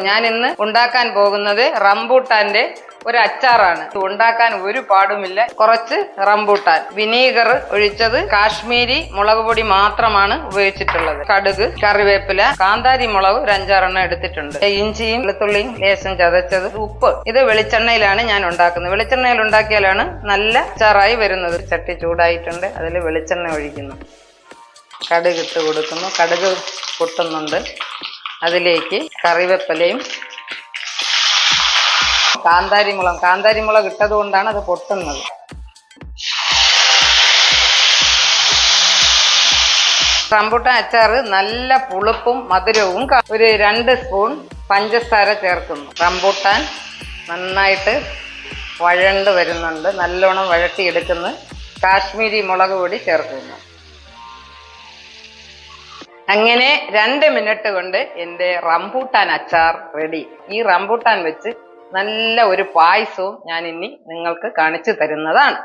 ഞാൻ ഇന്ന് ഉണ്ടാക്കാൻ പോകുന്നത് റംബൂട്ടാന്റെ ഒരു അച്ചാറാണ്. ഉണ്ടാക്കാൻ ഒരു പാടുമില്ല. കുറച്ച് റംബൂട്ടാൻ, വിനീഗർ ഒഴിച്ചത്, കാശ്മീരി മുളക് പൊടി മാത്രമാണ് ഉപയോഗിച്ചിട്ടുള്ളത്, കടുക്, കറിവേപ്പില, കാന്താരി മുളക് ഒരു 5-6 എടുത്തിട്ടുണ്ട്, ഇഞ്ചിയും വെളുത്തുള്ളിയും ലേശം ചതച്ചത്, ഉപ്പ്. ഇത് വെളിച്ചെണ്ണയിലാണ് ഞാൻ ഉണ്ടാക്കുന്നത്. വെളിച്ചെണ്ണയിൽ ഉണ്ടാക്കിയാലാണ് നല്ല അച്ചാറായി വരുന്നത്. ചട്ടി ചൂടായിട്ടുണ്ട്, അതിൽ വെളിച്ചെണ്ണ ഒഴിക്കുന്നു, കടുക് ഇട്ട് കൊടുക്കുന്നു. കടുക് പൊട്ടുന്നുണ്ട്. അതിലേക്ക് കറിവേപ്പിലയും കാന്താരി മുളക് ഇട്ടത് കൊണ്ടാണ് അത് പൊട്ടുന്നത്. റംബൂട്ടാൻ അച്ചാറ് നല്ല പുളിപ്പും മധുരവും. ഒരു 2 സ്പൂൺ പഞ്ചസാര ചേർക്കുന്നു. റംബൂട്ടാൻ നന്നായിട്ട് വഴണ്ട് വരുന്നുണ്ട്, നല്ലോണം വഴട്ടിയെടുക്കുന്നു. കാശ്മീരി മുളക് പൊടി ചേർക്കുന്നു. അങ്ങനെ 2 മിനിറ്റ് കൊണ്ട് എൻ്റെ റംബൂട്ടാൻ അച്ചാർ റെഡി. ഈ റംബൂട്ടാൻ വെച്ച് നല്ല ഒരു പായസവും ഞാൻ ഇനി നിങ്ങൾക്ക് കാണിച്ചു തരുന്നതാണ്.